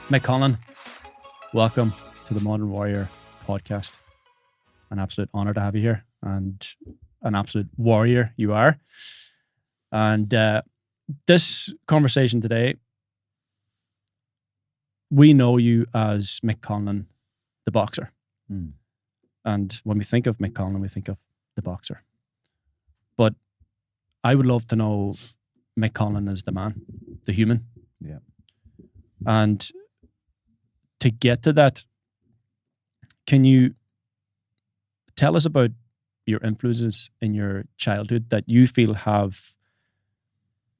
Mick Conlan, welcome to the Modern Warrior podcast. An absolute honor to have you here, and an absolute warrior you are. And this conversation today, we know you as Mick Conlan, the boxer. And when we think of Mick Conlan, we think of the boxer. But I would love to know Mick Conlan as the man, the human. Yeah. And to get to that, can you tell us about your influences in your childhood that you feel have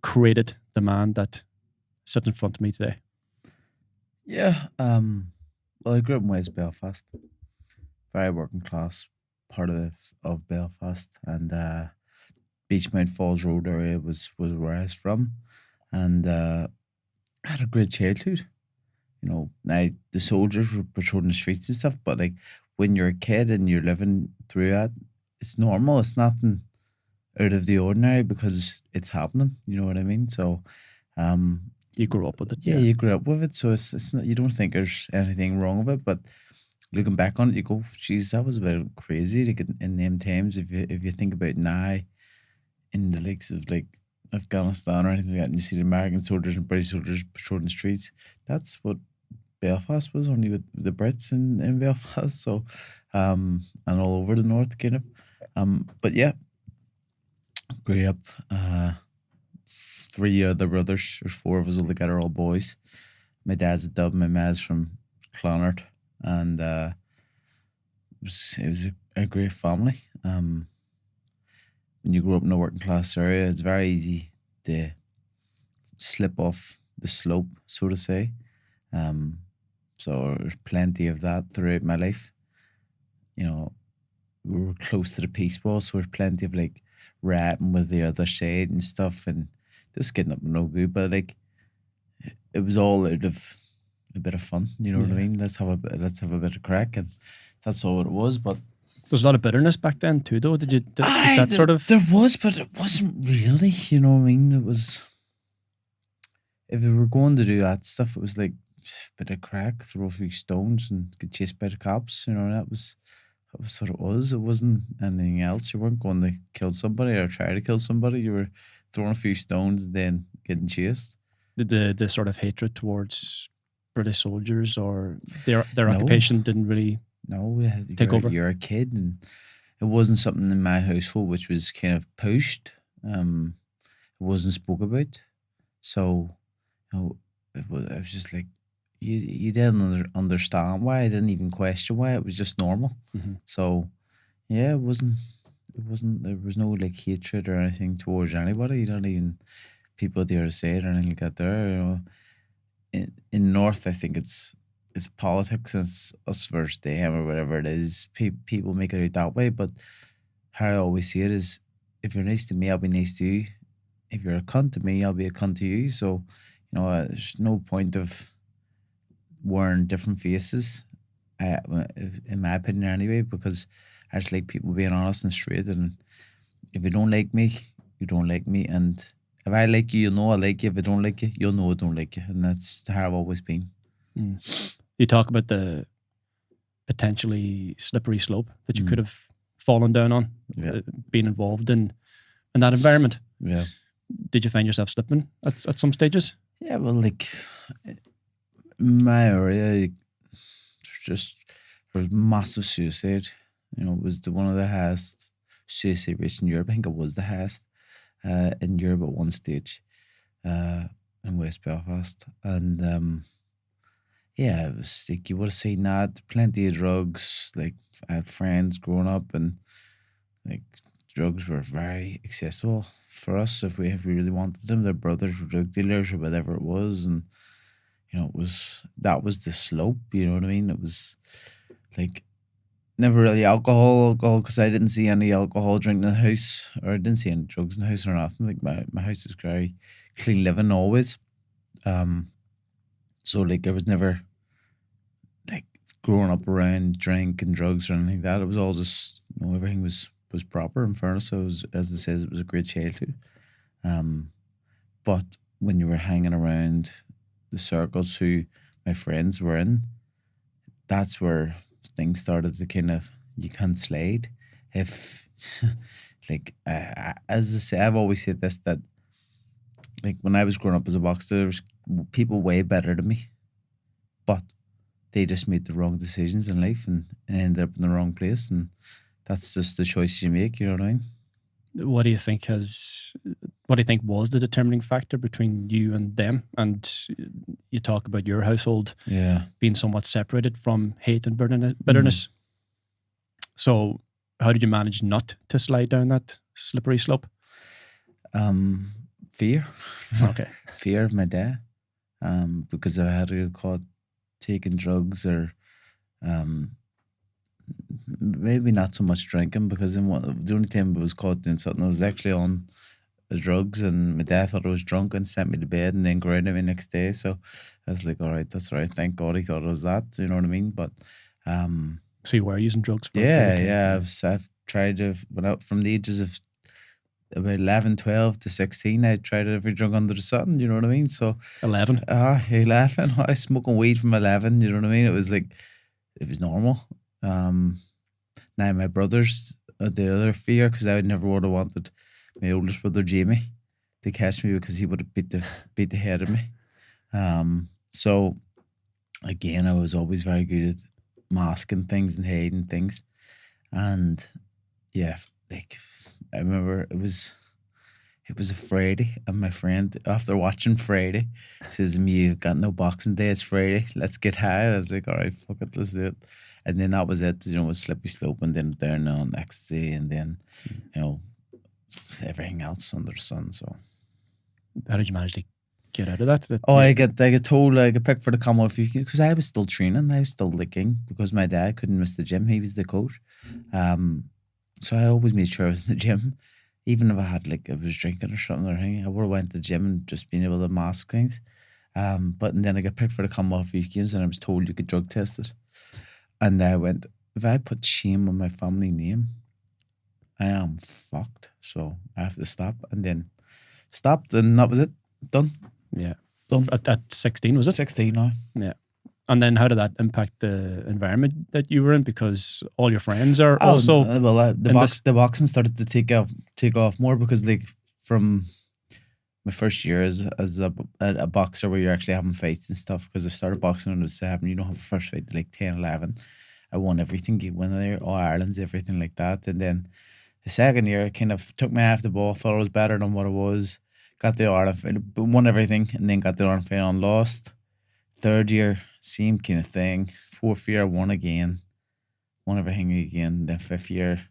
created the man that sits in front of me today? Yeah. Well, I grew up in West Belfast, very working class part of Belfast, and Beachmount Falls Road area was where I was from, and I had a great childhood. You know, now the soldiers were patrolling the streets and stuff, but like when you're a kid and you're living through that, it's normal. It's nothing out of the ordinary because it's happening. You know what I mean? So, You grew up with it. yeah, you grew up with it, so it's not, you don't think there's anything wrong with it, but looking back on it, you go, "Geez, that was a bit crazy." Like in them times, if you think about now, in the likes of like Afghanistan or anything like that, and you see the American soldiers and British soldiers patrolling the streets, that's what Belfast was, only with the Brits in Belfast. So, and all over the north, kind of. But yeah, grew up. Three other brothers. There's four of us all together, all boys. My dad's a dub. My ma's from Clonard, and it was a great family. When you grow up in a working class area, it's very easy to slip off the slope, so to say. So there's plenty of that throughout my life. You know, we were close to the peace wall, so there's plenty of like rapping with the other side and stuff, and just getting up with no good. But like, it was all out of a bit of fun. You know what I mean? Let's have a bit of crack, and that's all it was. But There was a lot of bitterness back then too, though. Did that sort of... There was, but it wasn't really. You know what I mean? It was, if we were going to do that stuff, it was like a bit of crack, throw a few stones, and get chased by the cops. You know, that was what it was. It wasn't anything else. You weren't going to kill somebody or try to kill somebody. You were throwing a few stones and then getting chased. Did the sort of hatred towards British soldiers or their occupation didn't really... No, take over? You're a kid, and it wasn't something in my household which was kind of pushed. It wasn't spoke about. So, you know, it was just like, you didn't understand why. I didn't even question why. It was just normal. Mm-hmm. So, yeah, it wasn't. There was no like hatred or anything towards anybody. You don't even people the other side or anything like that. There, you know, in North, I think it's politics and it's us versus them or whatever it is. People make it out that way, but how I always see it is, if you're nice to me, I'll be nice to you. If you're a cunt to me, I'll be a cunt to you. So, you know, there's no point of wearing different faces, in my opinion anyway, because I just like people being honest and straight, and if you don't like me, you don't like me, and if I like you, you'll know I like you. If I don't like you, you'll know I don't like you, and that's how I've always been. You talk about the potentially slippery slope that you could have fallen down on, being involved in that environment. Yeah. Did you find yourself slipping at some stages? Yeah, well, like, in my area, there was massive suicide. You know, it was one of the highest suicide rates in Europe. I think it was the highest in Europe at one stage, in West Belfast. And yeah, it was like, you would have seen that, plenty of drugs. Like, I had friends growing up, and like, drugs were very accessible for us if we really wanted them. Their brothers were drug dealers or whatever it was, and you know, that was the slope. You know what I mean? It was like, never really alcohol, because I didn't see any alcohol drinking in the house, or I didn't see any drugs in the house or nothing. Like, my house was very clean living always. So like, there was never like growing up around drink and drugs or anything like that. It was all just, you know, everything was proper, in fairness. So it was, as it says, it was a great childhood. But when you were hanging around the circles who my friends were in, that's where things started to kind of, you can't slide. If, like, as I say, I've always said this, that like when I was growing up as a boxer, there was people way better than me, but they just made the wrong decisions in life and ended up in the wrong place. And that's just the choices you make, you know what I mean? What do you think was the determining factor between you and them? And you talk about your household Yeah. being somewhat separated from hate and bitterness. So how did you manage not to slide down that slippery slope? Fear. Okay. Fear of my dad. Because I had to get caught taking drugs, or maybe not so much drinking, because the only time I was caught doing something, I was actually on the drugs, and my dad thought I was drunk and sent me to bed and then grounded me next day. So I was like, all right, that's all right. Thank God he thought it was that. You know what I mean? But so you were using drugs for yeah. I've tried to, from the ages of about 11, 12 to 16, I tried every drug under the sun. You know what I mean? So 11. 11. I was smoking weed from 11. You know what I mean? It was like, it was normal. Now my brothers, the other fear, because I never would have wanted my oldest brother Jamie to catch me, because he would have beat the head of me. So again, I was always very good at masking things and hiding things. And yeah, like I remember it was a Friday, and my friend, after watching Friday, says to me, "You've got no boxing day, it's Friday, let's get high." I was like, all right, fuck it, let's do it. And then that was it, it was slippery slope, and then down on ecstasy, and then, everything else under the sun. So how did you manage to get out of that? I get told, I got picked for the Commonwealth Youth, because I was still training, I was still licking, because my dad couldn't miss the gym, he was the coach. So I always made sure I was in the gym, even if I was drinking or something, I would have went to the gym and just been able to mask things. But then I got picked for the Commonwealth Youth Games, and I was told you could drug test it. And I went, if I put shame on my family name, I am fucked. So I have to stop. And then stopped, and that was it. Done. Yeah. Done. At 16, was it? 16 now. Yeah. And then how did that impact the environment that you were in? Because all your friends are also... the boxing started to take off more, because from my first year as a boxer, where you're actually having fights and stuff, because I started boxing when I was 7, you don't have a first fight to 10, 11. I won everything, you win there, all Ireland's, everything like that. And then the second year, I kind of took my eye off the ball, thought I was better than what I was, got the Ireland final, won everything, and then got the Ireland final and lost. Third year, same kind of thing. Fourth year, won again, won everything again. Then fifth year,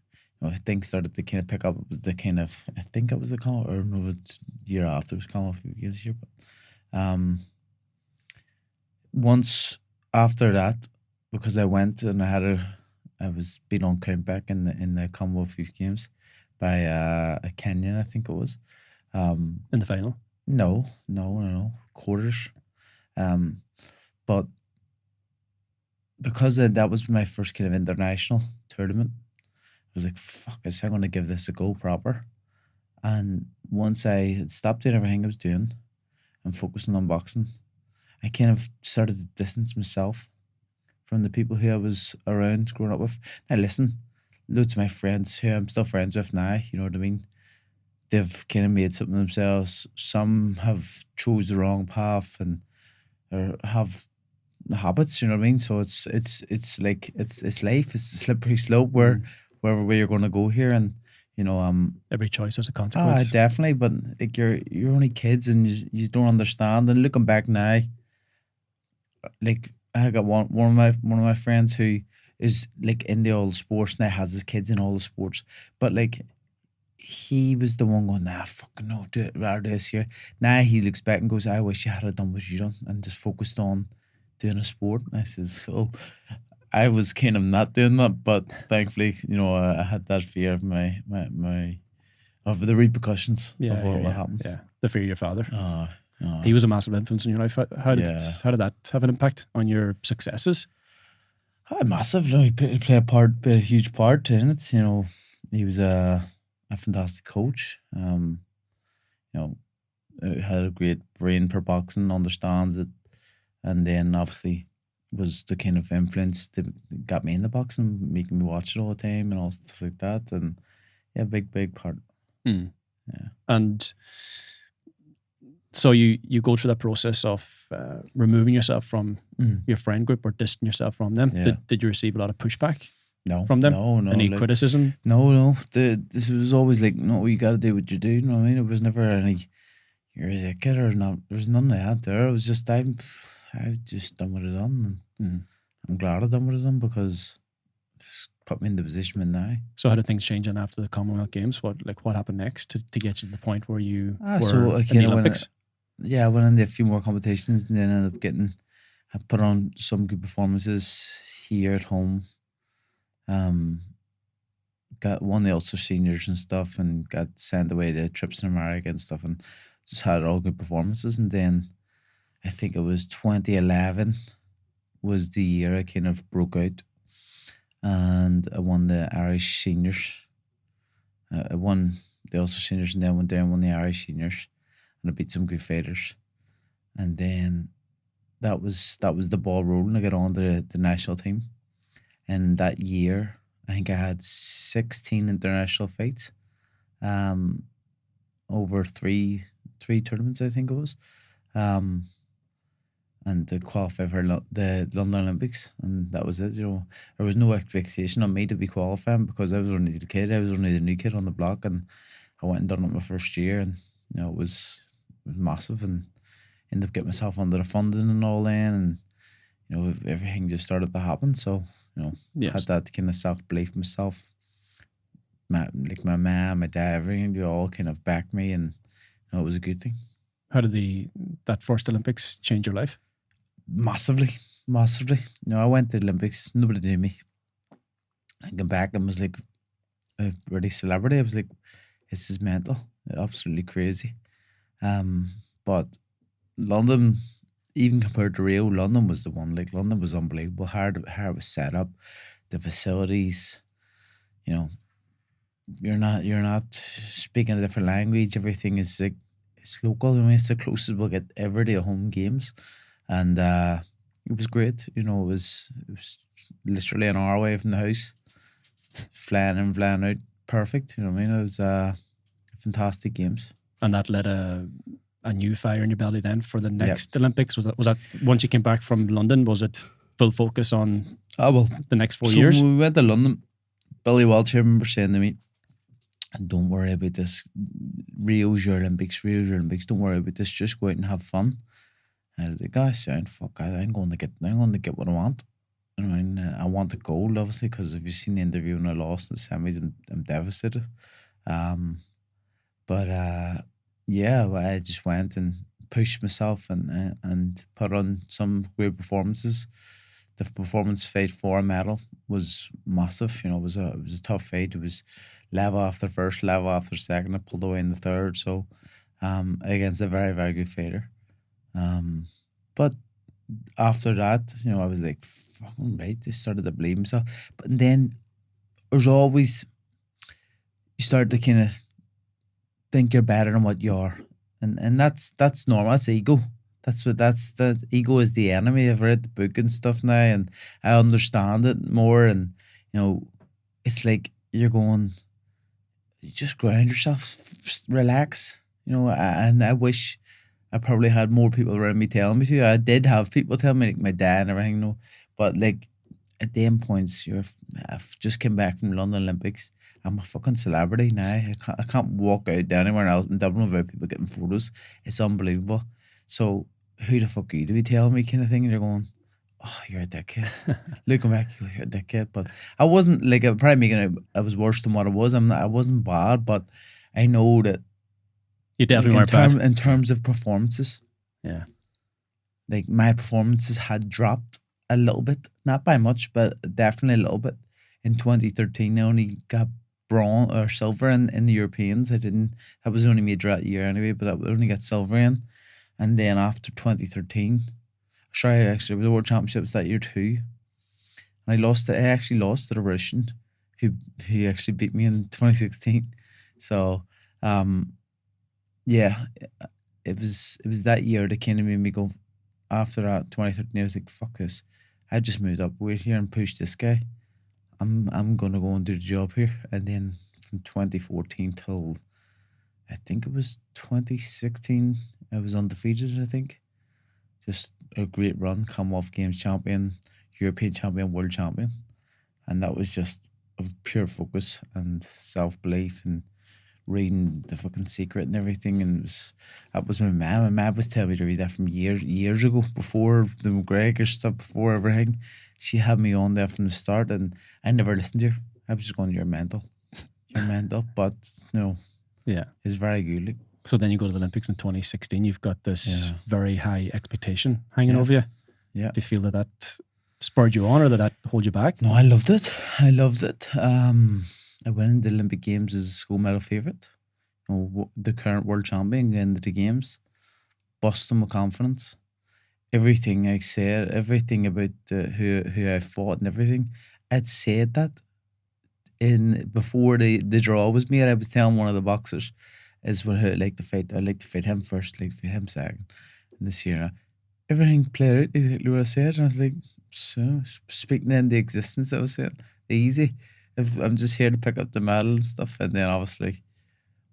things started to kind of pick up. It was I think it was the year after, it was Commonwealth Games year. But once after that, because I went and I was being on countback in the Commonwealth Youth Games by a Kenyan, I think it was. In the final? No, quarters. But because that was my first kind of international tournament, I was like, fuck this, I'm going to give this a go proper. And once I had stopped doing everything I was doing and focusing on boxing, I kind of started to distance myself from the people who I was around growing up with. Now listen, loads of my friends who I'm still friends with now, you know what I mean? They've kind of made something themselves. Some have chose the wrong path or have habits, you know what I mean? So it's like it's life. It's a slippery slope wherever way you're going to go here, and every choice has a consequence. Definitely. But you're only kids, and you don't understand. And looking back now, I got one of my friends who is in the all sports now, has his kids in all the sports, but he was the one going, nah, fucking no, do it, rather this year. Now he looks back and goes, I wish you had done what you done and just focused on doing a sport. And I says, oh, I was kind of not doing that, but thankfully, I had that fear of my of the repercussions of what will happen. Yeah, the fear of your father. He was a massive influence in your life. How did that have an impact on your successes? Massive. He played a huge part in it. He was a fantastic coach. Had a great brain for boxing, understands it. and then obviously was the kind of influence that got me into boxing, making me watch it all the time and all stuff like that. And yeah, big part. Mm. Yeah. And so you go through that process of removing yourself from your friend group or distancing yourself from them. Yeah. Did you receive a lot of pushback No, from them? no, Any like, criticism? no. This was always like, no, you got to do what you do. You know what I mean? It was never any, you're a kid or not. There was none of that there. It was just, I just done what I done. And I'm glad I done what I done because it's put me in the position I'm in now. So how did things change then after the Commonwealth Games? What happened next to get you to the point where you were so I in the kinda Olympics? I went into a few more competitions and then ended up I put on some good performances here at home. Got won the Ulster seniors and stuff and got sent away to trips in America and stuff and just had all good performances. And then I think it was 2011 was the year I kind of broke out and I won the Irish seniors. I won the Ulster seniors and then went down and won the Irish seniors and I beat some good fighters. And then that was the ball rolling. I got on to the national team. And that year, I think I had 16 international fights over three tournaments, I think it was. And to qualify for the London Olympics. And that was it. You know, there was no expectation on me to be qualifying because I was only the kid. I was only the new kid on the block. And I went and done it my first year. And, you know, it was massive. And ended up getting myself under the funding and all then. And, you know, everything just started to happen. So, you know, had that kind of self-belief in myself. My mom, my dad, everything, they all kind of backed me and, you know, it was a good thing. How did that first Olympics change your life? Massively. You know, I went to the Olympics, nobody knew me. I came back and was like a really celebrity. I was like, this is mental, absolutely crazy. But London, even compared to Rio, London was the one. Like London was unbelievable. How it was set up, the facilities. You know, you're not speaking a different language. Everything is like it's local. I mean, it's the closest we'll get ever to home games, and it was great. You know, it was literally an hour away from the house, flying in, flying out, perfect. You know what I mean? It was fantastic games. And that led a new fire in your belly then for the next Olympics? Was that once you came back from London, was it full focus on the next 4 years? When we went to London, Billy Welch, I remember saying to me, don't worry about this. Rio's your Olympics. Don't worry about this. Just go out and have fun. I was like, guys, I'm going to get what I want. I mean, I want the gold, obviously, because if you've seen the interview and I lost in the semis, I'm devastated. But I just went and pushed myself and put on some great performances. The performance fight for a medal was massive. You know, it was a tough fight. It was level after first, level after second. I pulled away in the third. So, against a very, very good fighter. But after that, you know, I was like, fucking right. I started to believe myself. But then there's always, you start to kind of think you're better than what you are. And that's normal. That's ego. That ego is the enemy. I've read the book and stuff now and I understand it more. And, you know, it's like you're going, you just ground yourself, relax, you know, and I wish I probably had more people around me telling me to. I did have people tell me, like my dad and everything, you know, but like at the end points, I've just came back from London Olympics. I'm a fucking celebrity now. I can't walk out to anywhere else in Dublin without people getting photos. It's unbelievable. So who the fuck are you to be telling me kind of thing? And you're going, oh, you're a dickhead. Looking back, you go, you're a dickhead. But I wasn't like, I'm probably making it, I was worse than what I was. I wasn't bad, but I know that you definitely like weren't bad. In terms of performances. Yeah. Like my performances had dropped a little bit, not by much, but definitely a little bit. In 2013, I only got bronze or silver in the Europeans. That was only made that year anyway, but I only got silver in. And then after 2013, actually, the World Championships that year too. And I actually lost to the Russian who actually beat me in 2016. So, it was that year that kind of made me go, after that 2013, I was like, fuck this. I just moved up weight here and pushed this guy. I'm gonna go and do the job here. And then from 2014 till I think it was 2016, I was undefeated, I think. Just a great run, Commonwealth Games champion, European champion, world champion. And that was just of pure focus and self belief and reading The Fucking Secret and everything. And that was my mum. My mum was telling me to read that from years ago, before the McGregor stuff, before everything. She had me on there from the start, and I never listened to her. I was just going, "You're mental, you're mental." But no, Yeah. it's very good. Like, So then you go to the Olympics in 2016. You've got this very high expectation hanging Yeah. over you. Yeah. Do you feel that spurred you on, or did that hold you back? No, I loved it. I loved it. I went into the Olympic Games as a school medal favourite. You know, the current world champion into the games, busting my confidence. Everything I said, everything about who I fought and everything, I'd said that in before the draw was made. I was telling one of the boxers, is what I'd like to fight. I'd like to fight him first, like to fight him second. And this year, everything played out exactly what I said. And I was like, so speaking into existence, I was saying, easy. If I'm just here to pick up the medal and stuff. And then obviously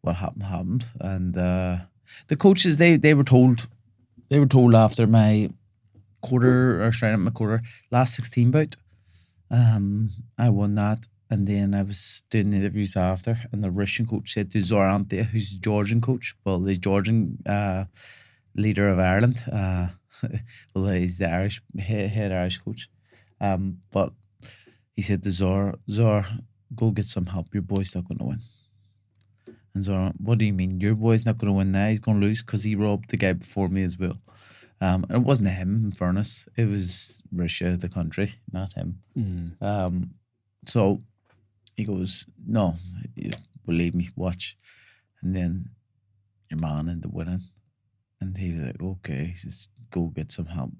what happened. And the coaches, they were told after my last 16 bout, I won that. And then I was doing the interviews after, and the Russian coach said to Zorante, who's the Georgian coach, well, the Georgian leader of Ireland, well, he's the Irish head Irish coach, but he said to Zor, go get some help. Your boy's not going to win. And Zor, what do you mean? Your boy's not going to win now? He's going to lose because he robbed the guy before me as well. And it wasn't him, in fairness. It was Russia, the country, not him. So he goes, no, you believe me, watch. And then your man ended up winning. And he was like, okay, he says, go get some help.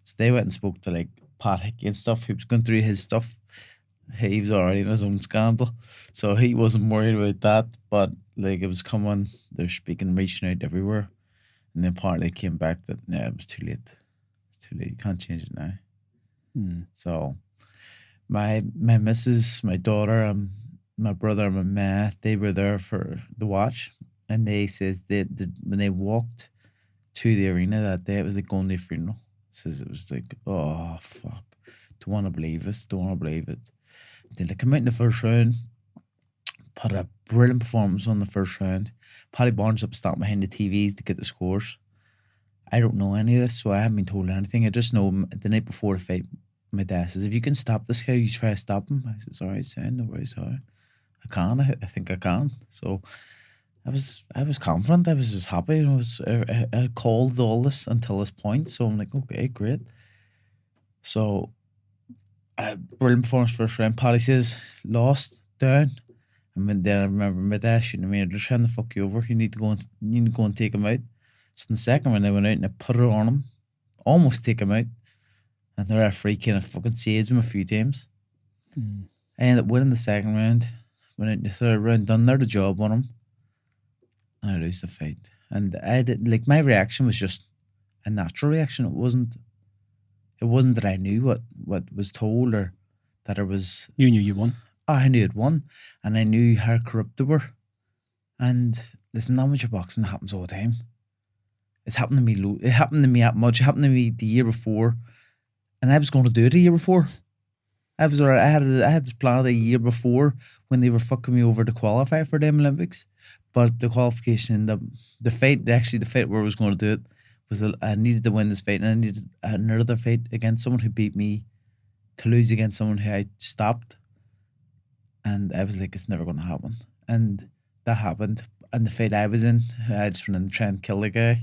So they went and spoke to like Pat Hickey and stuff. He was going through his stuff. He was already in his own scandal. So he wasn't worried about that. But like it was coming, they're speaking, reaching out everywhere. And then partly came back that, no, it was too late. It's too late. You can't change it now. So my missus, my daughter, my brother, and my ma, they were there for the watch. And they says that when they walked to the arena that day, it was like going to a funeral. Says it was like, oh fuck, don't want to believe this, don't want to believe it. Then they come out in the first round, put a brilliant performance on the first round. Paddy Barnes up standing behind the TVs to get the scores. I don't know any of this, so I haven't been told anything. I just know the night before the fight, my dad says, if you can stop this guy, you try to stop him. I says, all right, son, no worries, all right. I can, I think I can. So I was confident. I was just happy. I called all this until this point. So I'm like, okay, great. So brilliant performance first round. Paddy says, lost, down. And then I remember my dad shooting me, they're trying to fuck you over. You need to go and take him out. So in the second round I went out and I put it on him. Almost take him out. And the referee kind of fucking saves him a few times. I ended up winning the second round. Went out in the third round, done the job on him. And I lose the fight. And I did, like, my reaction was just a natural reaction. It wasn't that I knew what was told or that it was. You knew you won. Oh, I knew it won. And I knew how corrupt they were. And listen, amateur boxing happens all the time. It's happened to me. It happened to me that much. It happened to me the year before. And I was going to do it the year before. I was alright. I had this plan the year before when they were fucking me over to qualify for them Olympics. But the qualification, the fight where I was going to do it was that I needed to win this fight, and I needed another fight against someone who beat me to lose against someone who I stopped. And I was like, it's never going to happen. And that happened. And the fight I was in, I just went in to try and kill the guy.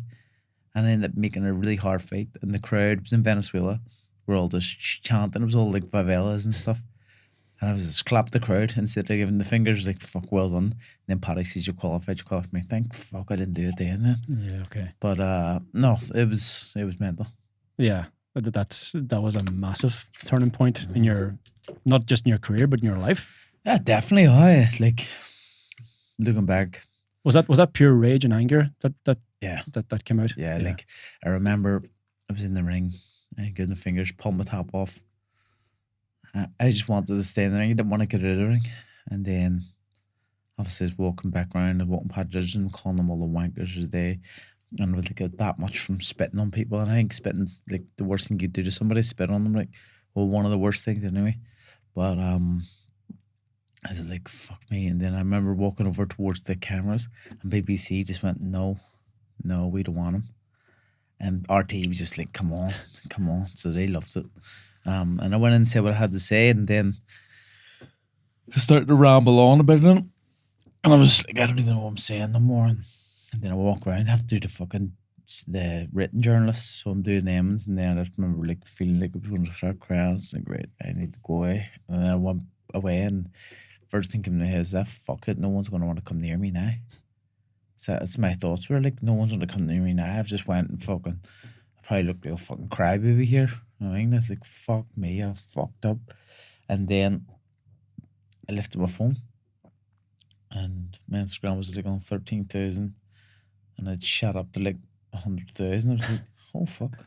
And I ended up making a really hard fight. And the crowd was in Venezuela. We're all just chanting. It was all like favelas and stuff. And I was just clapped the crowd instead of giving the fingers, like, fuck, well done. And then Paddy says, you qualified me. Thank fuck I didn't do it then. Yeah, okay. But no, it was mental. Yeah, that was a massive turning point in your, not just in your career, but in your life. Yeah, definitely. Like, looking back. Was that pure rage and anger that yeah. that came out? Yeah, like, I remember I was in the ring. I got the fingers, pulled my top off. I just wanted to stay in the ring. I didn't want to get out of the ring. And then, obviously, I was walking back around and walking past judges and calling them all the wankers of the day. And I would get that much from spitting on people. And I think spitting's like the worst thing you do to somebody, spit on them. Like, well, one of the worst things anyway. But I was like, fuck me. And then I remember walking over towards the cameras and BBC just went, no, we don't want him. And RT was just like, come on. So they loved it. And I went in and said what I had to say, and then I started to ramble on about it. And I was like, I don't even know what I'm saying no more. And then I walk around, I have to do the written journalists, so I'm doing them. And then I just remember like feeling like I was going to start crying. I was like, right, I need to go away. And then I went away, and first thing came to my head is that, fuck it, no one's going to want to come near me now. So that's my thoughts were like, no one's going to come near me now. I've just went and fucking, I probably looked like a fucking crybaby here. You know what I mean? It's like, fuck me, I fucked up. And then I lifted my phone, and my Instagram was like on 13,000, and I'd shot up to like 100,000. I was like, oh fuck,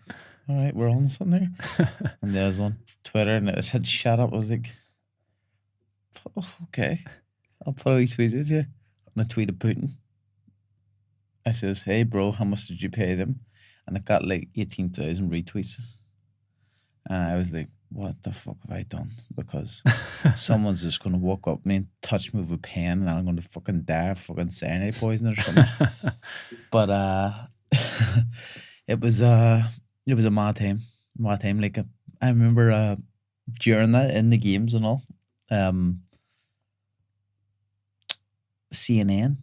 all right, we're on something here. And then I was on Twitter, and it had shot up. I was like, oh, okay, I'll probably tweet it, yeah. And I tweeted Putin. I says, hey bro, how much did you pay them? And I got like 18,000 retweets. And I was like, what the fuck have I done? Because someone's just going to walk up to me and touch me with a pen, and I'm going to fucking die of fucking cyanide poison or something. But it was a mad time. Like, I remember during that, in the games and all, CNN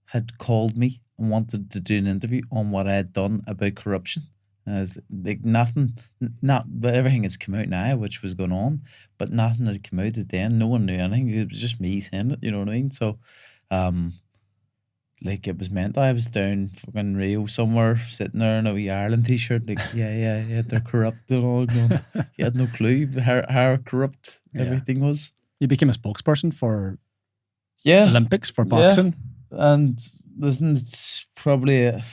had called me and wanted to do an interview on what I had done about corruption. As like but everything has come out now, which was going on, but nothing had come out at then. No one knew anything. It was just me saying it, you know what I mean? So, like, it was meant I was down fucking Rio somewhere, sitting there in a wee Ireland t-shirt, like, yeah, they're corrupt and all. You had no clue how corrupt everything was. You became a spokesperson for Olympics, for boxing. And listen, it's probably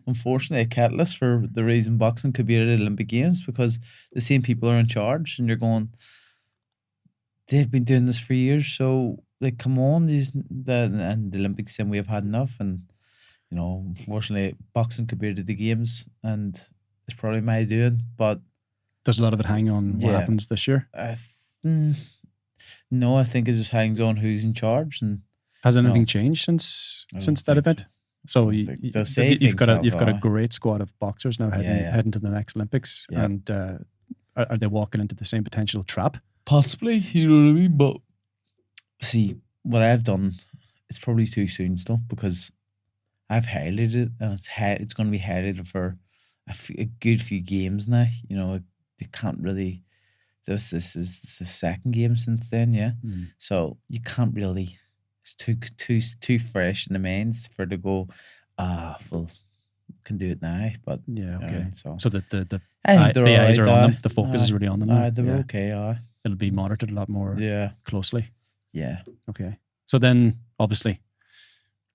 unfortunately a catalyst for the reason boxing could be at the Olympic Games, because the same people are in charge, and you're going, they've been doing this for years, so like, come on, and the Olympics saying we have had enough. And you know, unfortunately, boxing could be at the games, and it's probably my doing, but does a lot of it hang on what happens this year? No, I think it just hangs on who's in charge. And has anything changed since that event? So you've got a great squad of boxers now heading to the next Olympics, and are they walking into the same potential trap? Possibly, you know what I mean. But see, what I've done, it's probably too soon still, because I've highlighted it, and it's going to be highlighted for a good few games now. You know, they can't really. This is the second game since then, So you can't really. It's too fresh in the minds for to go. Well, can do it now, but okay. So the eyes are on them. The focus is really on them now. They're okay. It'll be monitored a lot more closely. Yeah. Okay. So then, obviously,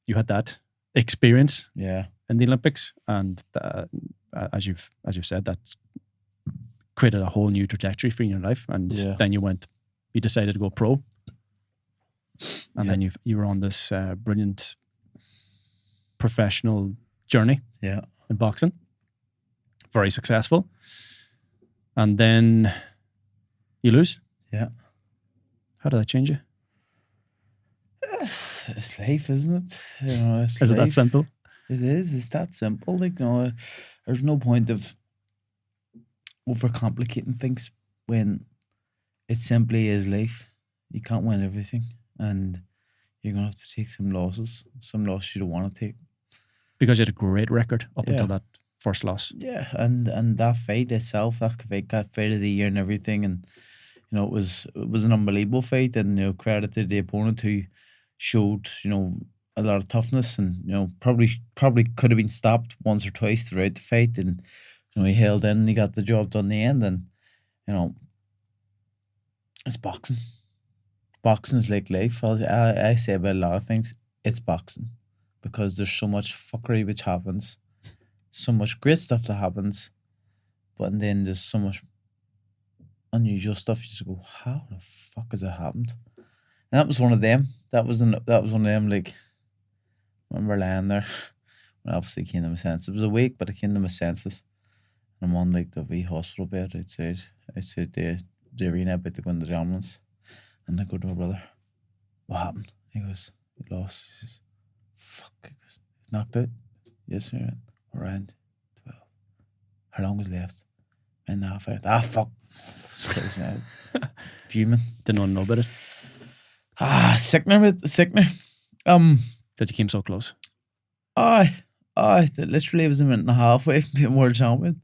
you had that experience in the Olympics, and as you've said, that's created a whole new trajectory for you in your life. And then you decided to go pro. And then you were on this brilliant professional journey in boxing. Very successful. And then you lose. Yeah. How did that change you? It's life, isn't it? You know, is it that simple? It is. It's that simple. Like, no, there's no point of overcomplicating things when it simply is life. You can't win everything, and you're gonna have to take some losses you don't want to take. Because you had a great record up until that first loss. Yeah, and that fight itself, that fight got fight of the year and everything, and you know, it was an unbelievable fight, and you know, credit to the opponent who showed, you know, a lot of toughness, and you know, probably could have been stopped once or twice throughout the fight, and you know, he held in and he got the job done in the end. And you know, it's boxing. Boxing is like life. I say about a lot of things, it's boxing, because there's so much fuckery which happens, so much great stuff that happens, But then there's so much unusual stuff. You just go, how the fuck has that happened? And that was one of them. That was one of them. Like, I remember lying there. When I obviously came to my senses. It was a week, but I came to my senses. And I'm on like the wee hospital bed outside the arena, about to go into the ambulance. And I go to my brother, what happened? He goes, he lost. He says, fuck. He goes, he's knocked out. Yes, sir. Around 12. How long was left? And a half hour. Ah, fuck. Fuming. Didn't want to know about it. Sickener. That you came so close. That literally was a minute and a half away from being world champion.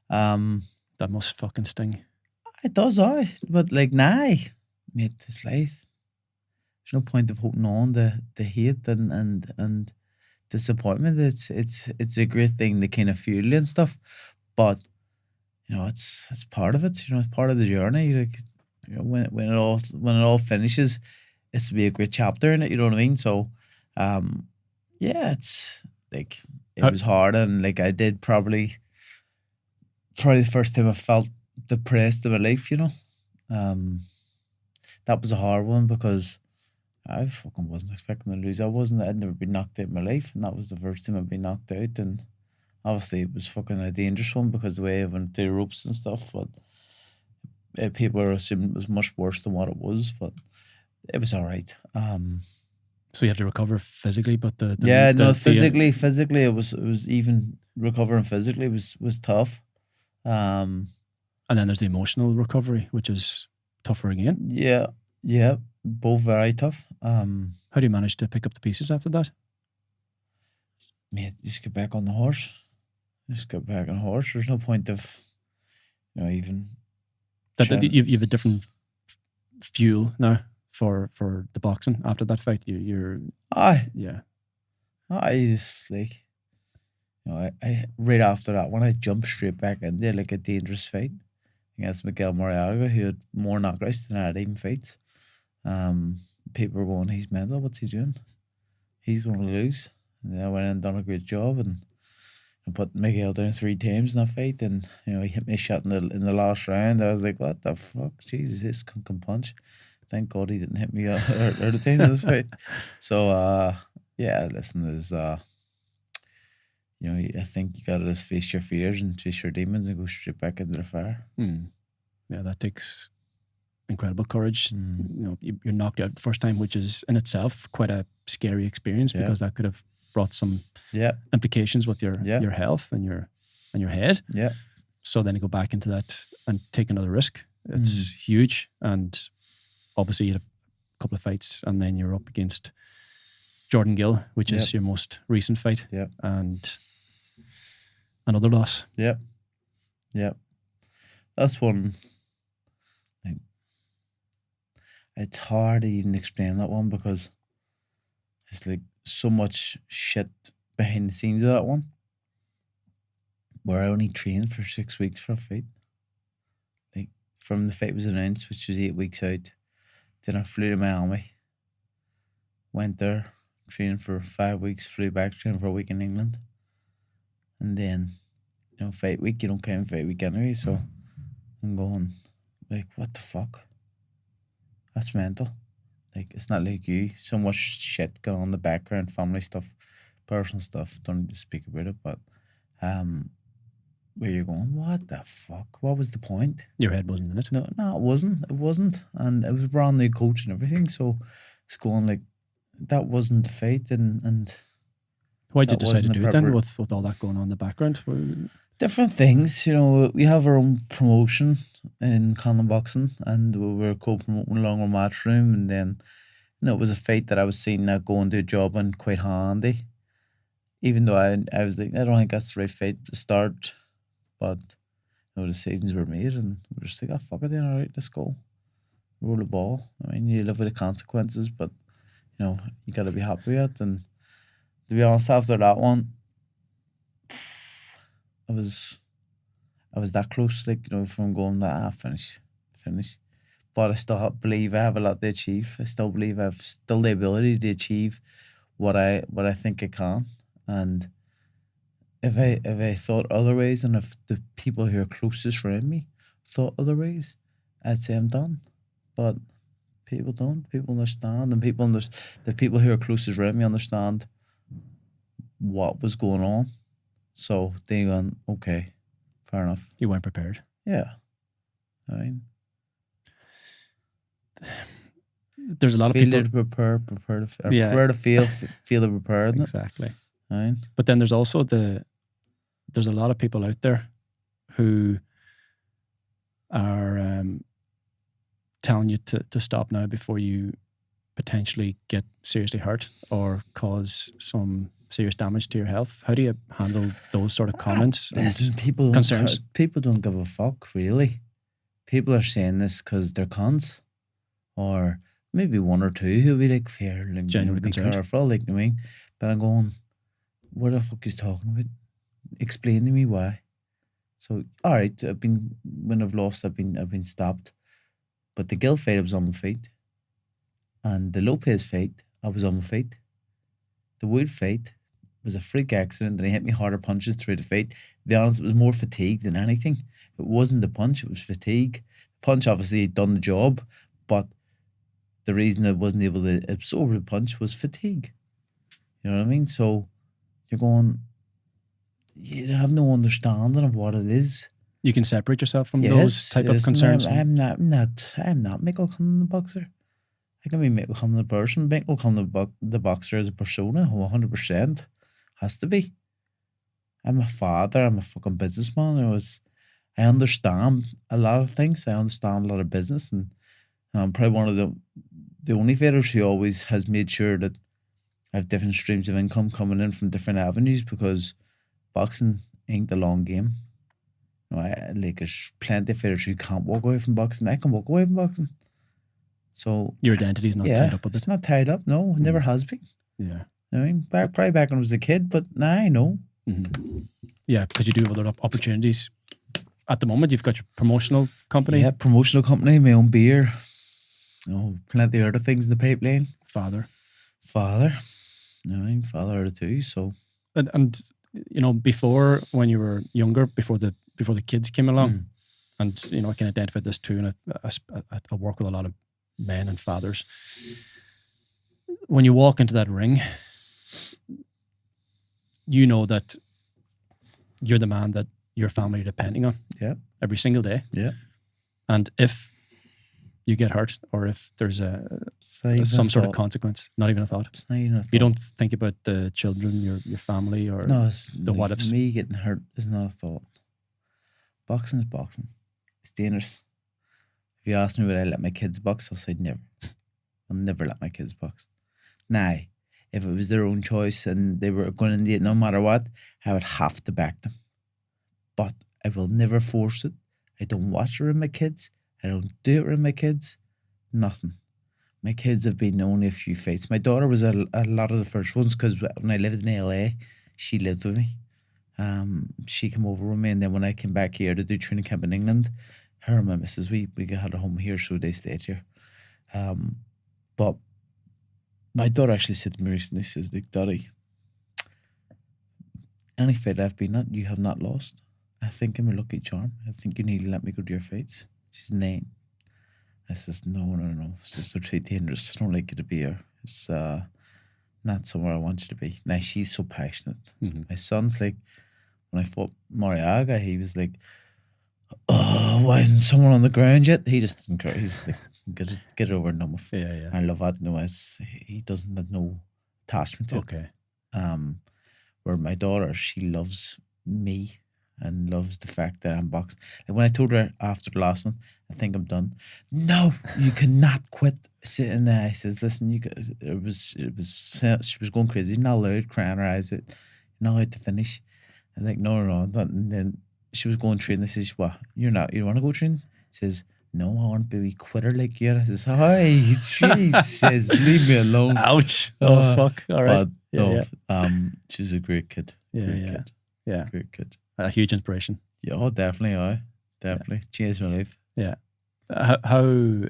That must fucking sting. It does, but like now, mate, it's life. There's no point of holding on to hate and disappointment. It's a great thing to kind of fuel you and stuff, but you know it's part of it. You know, it's part of the journey. Like, you know, when it all finishes, it's to be a great chapter in it. You know what I mean? So, yeah, it's like it was hard, and like I did probably the first time I felt depressed in my life. You know, that was a hard one because I fucking wasn't expecting to lose. I'd never been knocked out in my life, and that was the first time I'd been knocked out. And obviously, it was fucking a dangerous one because the way I went through the ropes and stuff. But people were assuming it was much worse than what it was, but it was all right. So you had to recover physically, but physically it was even recovering physically was tough. And then there's the emotional recovery, which is tougher again. Yeah, both very tough. How do you manage to pick up the pieces after that? Mate, just get back on the horse. There's no point of, you know, even that you've a different fuel now for the boxing after that fight. You're yeah. I just like, you know, I right after that one I jumped straight back in there like a dangerous fight against Miguel Mariaga, who had more knockouts than I had even fights. People were going, he's mental, what's he doing? He's going to lose. And then I went in and done a great job and put Miguel down 3 times in that fight, and you know he hit me a shot in the last round. And I was like, what the fuck? Jesus, this can punch. Thank God he didn't hit me other times in this fight. So yeah, listen, there's you know, I think you gotta just face your fears and face your demons and go straight back into the fire. Yeah, that takes incredible courage. You know, you're knocked out the first time, which is in itself quite a scary experience because that could have brought some implications with your health and your head. Yeah. So then you go back into that and take another risk. It's huge. And obviously you had a couple of fights and then you're up against Jordan Gill, which is your most recent fight. Yeah. And another loss. Yeah. Yeah. That's one thing. It's hard to even explain that one because it's like so much shit behind the scenes of that one, where I only trained for 6 weeks for a fight. Like from the fight was announced, which was 8 weeks out, then I flew to Miami, went there, trained for 5 weeks, flew back, trained for a week in England, and then, you know, fight week, you don't count fight week anyway, so I'm going like, what the fuck? That's mental. Like, it's not like you. So much shit going on in the background, family stuff, personal stuff. Don't need to speak about it, but where you're going, what the fuck? What was the point? Your head wasn't in it. No, it wasn't. It wasn't. And it was a brand new coach and everything. So it's going like, that wasn't the fight. And why'd you decide to do it then with all that going on in the background? Different things, you know. We have our own promotion in Conlan Boxing, and we were co-promoting along our Matchroom, and then, you know, it was a fight that I was seeing that going to a job and quite handy. Even though I was like, I don't think that's the right fight to start, but you know, decisions were made, and we're just like, oh fuck it, then all right, let's go, roll the ball. I mean, you live with the consequences, but you know, you got to be happy with it. And to be honest, after that one, I was that close, like, you know, from going that finish. But I still believe I have a lot to achieve. I still believe I have still the ability to achieve what I think I can. And if I thought otherwise, and if the people who are closest around me thought otherwise, I'd say I'm done. But people don't. People understand, and the people who are closest around me understand what was going on. So they went, okay, fair enough. You weren't prepared. Yeah, I mean, There's a lot of people. prepare to Yeah. prepare to feel the prepared. Exactly. I mean, But then there's also there's a lot of people out there who are telling you to stop now before you potentially get seriously hurt or cause some serious damage to your health. How do you handle those sort of comments listen, and people concerns? People don't give a fuck, really. People are saying this because they're cunts, or maybe one or two who'll be like, fair, like, Genuinely be concerned. careful, like, you know what I mean? But I'm going, what the fuck is talking about? Explain to me why. So, all right, when I've lost, I've been stopped. But the Gill fight, I was on my feet. And the Lopez fight, I was on my feet. The Wood fight was a freak accident, and he hit me harder punches through the fight. To be honest, it was more fatigue than anything. It wasn't the punch, it was fatigue. The punch obviously had done the job, but the reason I wasn't able to absorb the punch was fatigue. You know what I mean? So you're going, you have no understanding of what it is. You can separate yourself from those type of concerns. I'm not Mick Conlan the boxer. I can be Mick Conlan the person. Mick Conlan the boxer as a persona, 100%. Has to be. I'm a father. I'm a fucking businessman. I understand a lot of things. I understand a lot of business, and I'm probably one of the only fighters who always has made sure that I have different streams of income coming in from different avenues, because boxing ain't the long game. You know, there's plenty of fighters who can't walk away from boxing. I can walk away from boxing. So Your identity is not tied up with it's it. not tied up. No, it never has been. Yeah. I mean, probably back when I was a kid, but now I know. Mm-hmm. Yeah, because you do have other opportunities. At the moment, you've got your promotional company. Yeah, promotional company, my own beer. Plenty of other things in the pipeline. Father. You know, father of two. So, and you know, before, when you were younger, before the kids came along, and you know, I can identify this too, and I work with a lot of men and fathers. When you walk into that ring, you know that you're the man that your family are depending on. Yeah. Every single day. Yeah. And if you get hurt, or if there's some sort of consequence, not even a thought. It's not even a thought. You don't think about the children, your family, or the what ifs. Me getting hurt is not a thought. Boxing is boxing. It's dangerous. If you ask me would I let my kids box, I'll say never. I'll never let my kids box. Now, if it was their own choice and they were going into it no matter what, I would have to back them. But I will never force it. I don't watch it with my kids. I don't do it with my kids. Nothing. My kids have been only a few fights. My daughter was a lot of the first ones, because when I lived in LA, she lived with me. She came over with me, and then when I came back here to do training camp in England, her and my missus, we had a home here, so they stayed here. But my daughter actually said to me recently, she says, like, Daddy, any fight I've been at, you have not lost. I think I'm a lucky charm. I think you need to let me go to your fights. She's 9. I says, no. It's just so too dangerous. I don't like you to be here. It's not somewhere I want you to be. Now, she's so passionate. Mm-hmm. My son's like, when I fought Mariaga, he was like, oh, why isn't someone on the ground yet? He just doesn't care. He's like, get it over and done with. Yeah. I love that. No, he doesn't have no attachment to it. Where my daughter, she loves me and loves the fact that I'm boxing. Like when I told her after the last one, I think I'm done. No, you cannot quit. Sitting there, I says, listen, she was going crazy. You're not allowed crying her eyes out. You're not allowed to finish. I'm like, no. And then she was going train. I says, what? You don't want to go train? She says, no, I want to be a quitter like you. And I says, hi, Jesus, leave me alone. Ouch. Oh, fuck. All right. But she's a great kid. Great kid. A huge inspiration. Yeah, definitely. Definitely. Changed my life. Yeah. How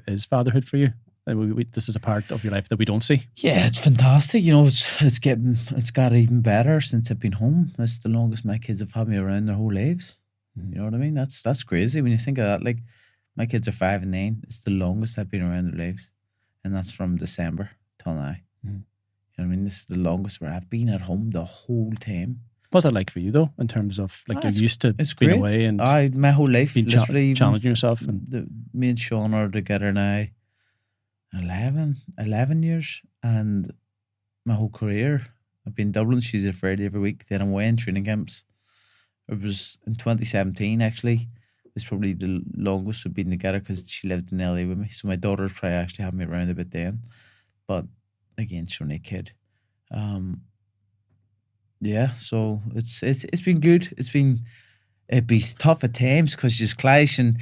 is fatherhood for you? This is a part of your life that we don't see. Yeah, it's fantastic. You know, it's got even better since I've been home. It's the longest my kids have had me around their whole lives. Mhm. You know what I mean? That's crazy when you think of that. Like, my kids are 5 and 9. It's the longest I've been around their lives, and that's from December till now. Mhm. You know what I mean? This is the longest where I've been at home the whole time. What's that like for you though, in terms of like you're used to It's being great. away and My whole life, being literally, even challenging yourself? And me and Sean are together now 11 years, and my whole career I've been in Dublin Tuesday to Friday every week. Then I'm away in training camps. It was in 2017 actually. It's probably the longest we've been together because she lived in LA with me. So my daughter's probably actually had me around a bit then. But again, she's only a kid. Yeah, so it's been good. It'd be tough at times because she's clash and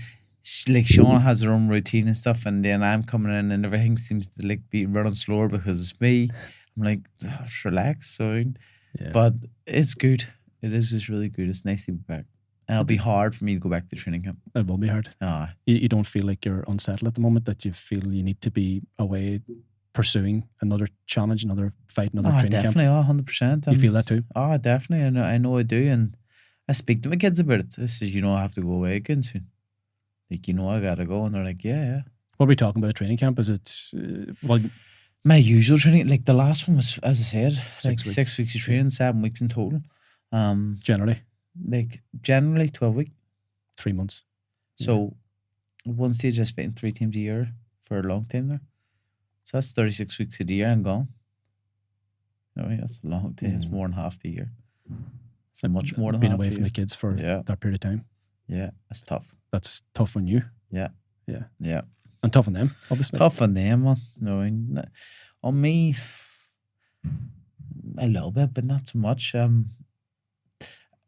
like Sean has her own routine and stuff, and then I'm coming in and everything seems to like be running slower because it's me. I'm like, just relax. So, yeah. but it's good. It is just really good. It's nice to be back. And it'll be hard for me to go back to training camp. It will be hard. You don't feel like you're unsettled at the moment, that you feel you need to be away pursuing another challenge, another fight, another training camp? Definitely, 100%. You feel that too? Definitely. I know I do. And I speak to my kids about it. I says, I have to go away again soon. Like, I gotta go. And they're like, yeah. What are we talking about at training camp? Is it, my usual training, like the last one was, as I said, 6 like weeks. 6 weeks of training, 7 weeks in total. Generally 12 weeks. 3 months. So at one stage I was fighting 3 times a year for a long time there. So that's 36 weeks of the year I'm gone. That's a long time. It's more than half the year. So much more than being half away the from year. the kids for that period of time. Yeah, that's tough. That's tough on you. Yeah. And tough on them, obviously. Tough on them, man. On me, a little bit, but not so much. In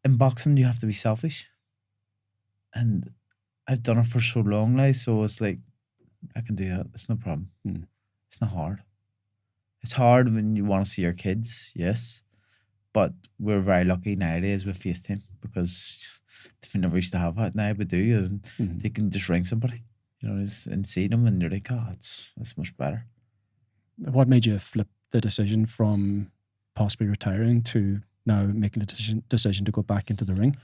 boxing, you have to be selfish. And I've done it for so long now, so it's like, I can do that. It's no problem. It's not hard. It's hard when you want to see your kids, yes. But we're very lucky nowadays with FaceTime because we never used to have that. Now we do, and they can just ring somebody, and see them, and you're like, that's much better. What made you flip the decision from possibly retiring to now making a decision to go back into the ring?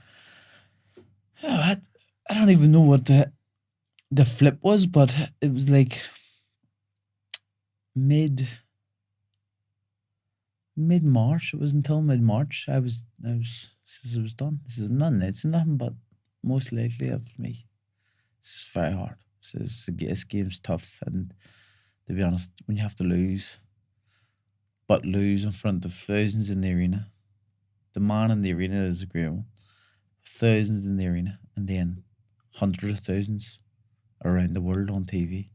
I don't even know what the flip was, but it was like mid-March. It was until mid-March I was it was done. This is nothing but most likely of me. It's very hard. This game's tough, and to be honest, when you have to lose in front of thousands in the arena, the man in the arena is a great one. Thousands in the arena, and then hundreds of thousands around the world on TV.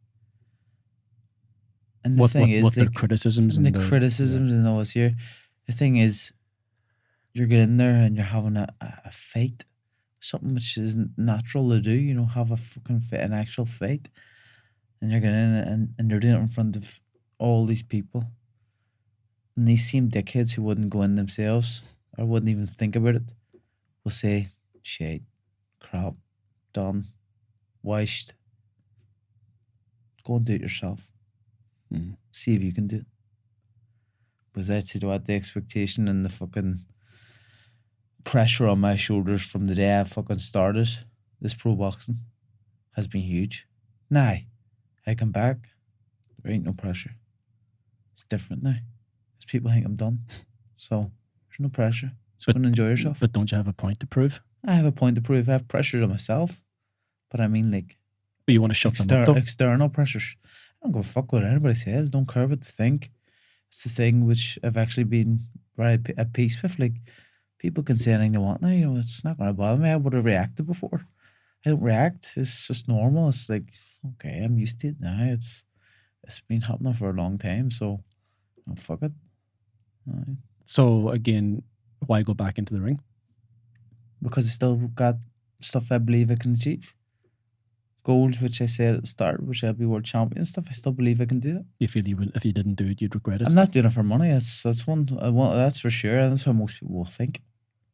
And the thing is, the criticisms and the criticisms and all this here. The thing is, you're getting there and you're having a fight, something which is natural to do. Have a fucking fight, an actual fight, and you're getting in and you're doing it in front of all these people, and these same dickheads who wouldn't go in themselves or wouldn't even think about it will say, "Shit, crap, done, washed. Go and do it yourself." See if you can do it. Because that's what the expectation and the fucking pressure on my shoulders from the day I fucking started this pro boxing has been huge. Now, I come back, there ain't no pressure. It's different now. Because people think I'm done. So, there's no pressure. So, go and enjoy yourself. But don't you have a point to prove? I have a point to prove. I have pressure on myself. But I mean, like... But you want to shut them up, though? External pressures. I don't give a fuck what anybody says. Don't care what they think. It's the thing which I've actually been very at peace with. Like, people can say anything they want now. It's not going to bother me. I would have reacted before. I don't react. It's just normal. It's like, okay, I'm used to it now. It's been happening for a long time. So, fuck it. Right. So, again, why go back into the ring? Because I still got stuff I believe I can achieve. Goals, which I said at the start, which I'll be world champion stuff. I still believe I can do that. You feel you will, if you didn't do it, you'd regret it? I'm not doing it for money. That's for sure. And that's what most people will think.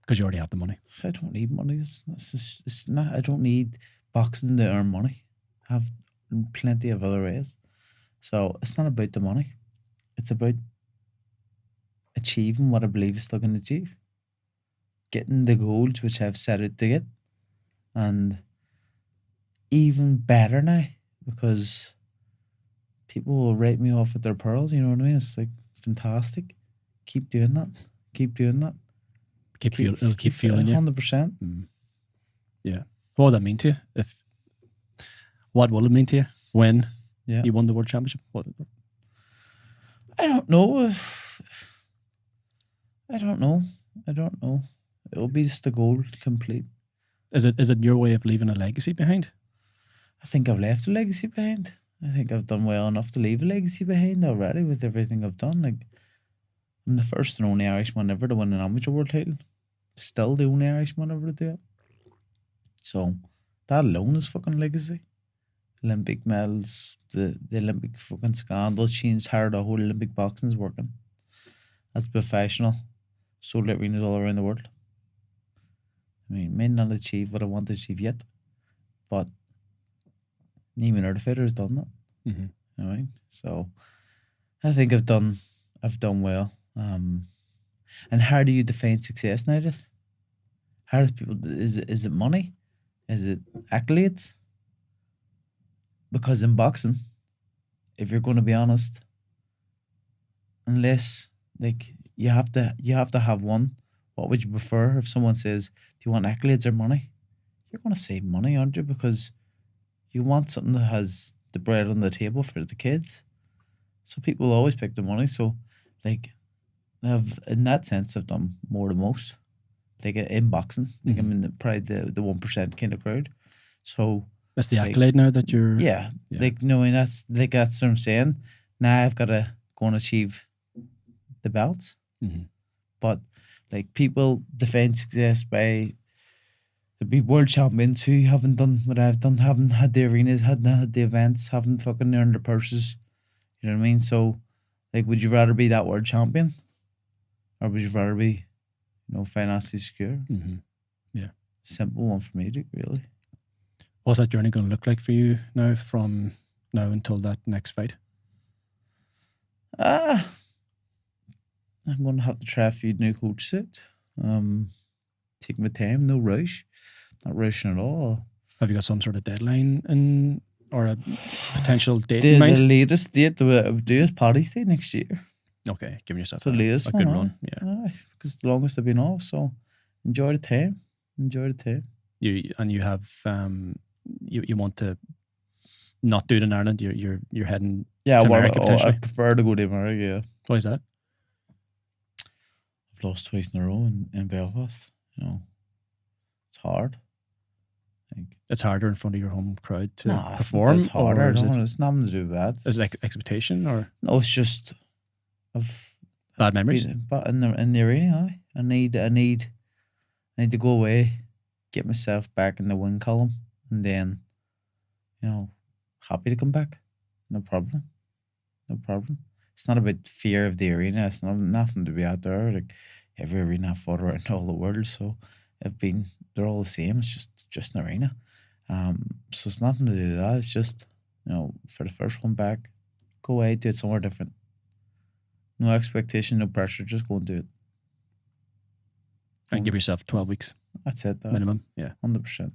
Because you already have the money. I don't need money. It's not. I don't need boxing to earn money. I have plenty of other ways. So it's not about the money. It's about achieving what I believe is still going to achieve. Getting the goals which I've set out to get. And even better now, because people will rate me off at their pearls, you know what I mean? It's like fantastic. Keep doing that. Keep doing that. It'll keep fueling you. 100%. Yeah. What would that mean to you? What will it mean to you when you won the world championship? I don't know. I don't know. It'll be just a goal to complete. Is it your way of leaving a legacy behind? I think I've left a legacy behind. I think I've done well enough to leave a legacy behind already with everything I've done. Like, I'm the first and only Irishman ever to win an amateur world title. Still the only Irishman ever to do it. So that alone is fucking legacy. Olympic medals, the Olympic fucking scandal changed how the whole Olympic boxing is working. As a professional, sold out arenas all around the world. I mean, may not achieve what I want to achieve yet, but even another fighter has done that. Mm-hmm. You know what I mean? So I think I've done well. And how do you define success nowadays? How does people? Is it money? Is it accolades? Because in boxing, if you're going to be honest, unless like you have to have one. What would you prefer if someone says, "Do you want accolades or money?" You're going to say money, aren't you? Because you want something that has the bread on the table for the kids. So people always pick the money. So, like, in that sense, I've done more than most. Like in boxing, like I'm in probably the 1% kind of crowd. So that's the accolade now that you're. Yeah. Like knowing that's what I'm saying. Now I've got to go and achieve the belts. Mm-hmm. But like people define success by the big world champions who haven't done what I've done, haven't had the arenas, haven't had the events, haven't fucking earned the purses. You know what I mean? So, like, would you rather be that world champion, or would you rather be, financially secure? Mm-hmm. Yeah, simple one for me, really. What's that journey going to look like for you now, from now until that next fight? I'm going to have to try a few new coaches out. Take my time, no rush. Not rushing at all. Have you got some sort of deadline or a potential date in mind? The latest date I would do is Paddy's Day next year. Okay, giving yourself the latest a good run. Yeah. Because it's the longest I've been off, so enjoy the time. You have you want to not do it in Ireland. You're heading to America potentially. I prefer to go to America. Yeah. Why is that? I've lost twice in a row in Belfast. It's hard. It's harder in front of your home crowd to perform. It's harder. It's nothing to do with that. Is it like expectation or? No, it's just bad memories. But in the arena, I need to go away, get myself back in the win column, and then, happy to come back. No problem. It's not about fear of the arena. It's nothing to be out there. Like every arena I've fought around all the world, so they're all the same. It's just an arena. So it's nothing to do with that. It's just, for the first one back, go away, do it somewhere different. No expectation, no pressure, just go and do it. And give yourself 12 weeks. That's it, though. Minimum, yeah. 100%.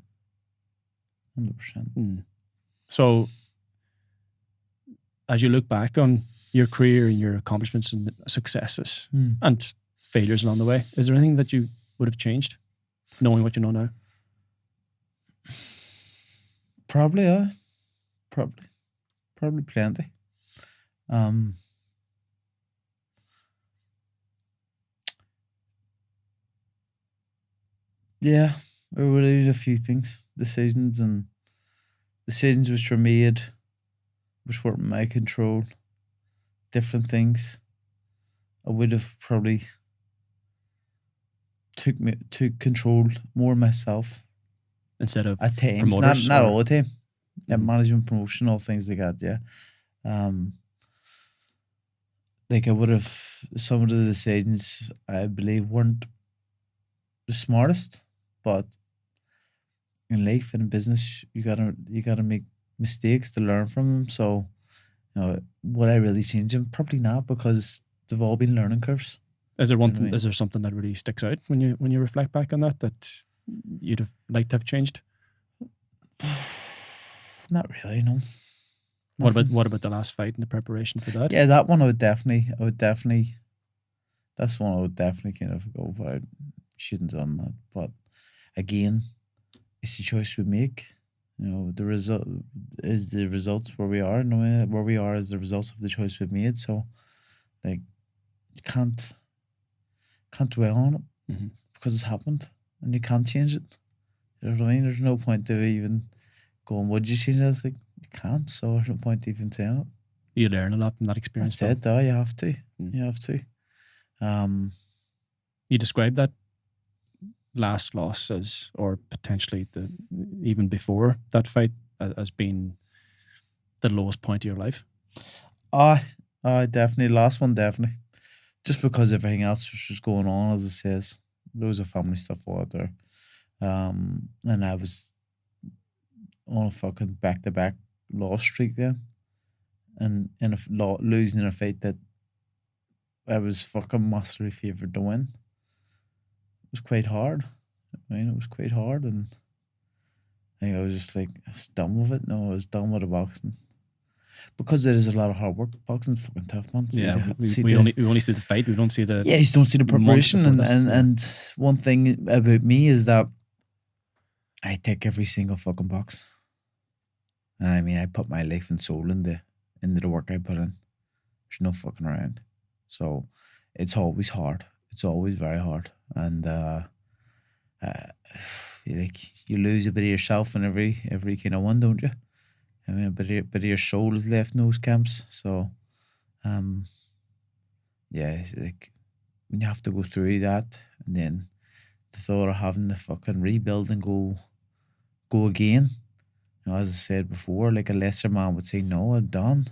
So, as you look back on your career and your accomplishments and successes and failures along the way, is there anything that you would have changed, knowing what you know now? Probably, yeah. Probably plenty. Yeah, I really did a few things. Decisions which were made, which weren't in my control. Different things. I would have probably took control more myself. Instead of at times, promoters, not all the time. Yeah, management, promotion, all things like that. Yeah, like I would have, some of the decisions I believe weren't the smartest, but in life and in business, you gotta make mistakes to learn from them. So Would I really change them? Probably not, because they've all been learning curves. Is there one You know what I thing? mean? Is there something that really sticks out when you reflect back on that you'd have liked to have changed? Not really, no. What Nothing. about the last fight and the preparation for that? Yeah, that one I would definitely. That's the one I would definitely kind of go for. I shouldn't have done that, but again, it's the choice we make. The result is the results where we are. No, where we are is the results of the choice we've made. So, like, you can't dwell on it Mm-hmm. because it's happened, and you can't change it. You know what I mean? There's no point to even going, would you change it? It's like, you can't, so there's no point to even saying it. You learn a lot from that experience. That's it, though. You have to. Mm. You have to. You described that last loss as, or potentially even before that fight, as being the lowest point of your life. Definitely. Last one, definitely. Just because everything else was just going on, as it says. Loads of family stuff out there. And I was on a fucking back-to-back loss streak then. And in losing in a fight that I was fucking massively favoured to win. It was quite hard. I mean, it was quite hard, and I think I was just like, I was done with it. No, I was done with the boxing. Because there is a lot of hard work. Boxing's fucking tough, man. We only see the fight. We don't see the you just don't see the preparation. And one thing about me is that I take every single fucking box. And I mean, I put my life and soul into the work I put in. There's no fucking around. So it's always hard. It's always very hard. And you lose a bit of yourself in every kind of one, don't you? I mean, a bit of your soul is left in those camps. So, yeah, like when you have to go through that, and then the thought of having to fucking rebuild and go again. As I said before, like a lesser man would say, no, I'm done.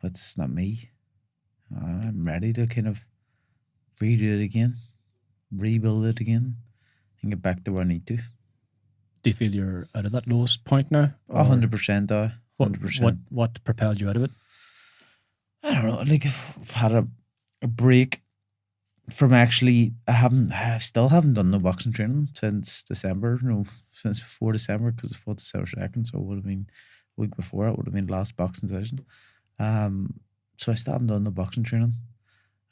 But it's not me. I'm ready to kind of redo it again, rebuild it again, and get back to where I need to. Do you feel you're out of that lowest point now? 100%, 100%. What propelled you out of it? I don't know. Like, I've had a break from actually. I still haven't done no boxing training since December. Since before December, because I fought December 2nd, so it would have been a week before. It would have been the last boxing session. So I still haven't done the boxing training.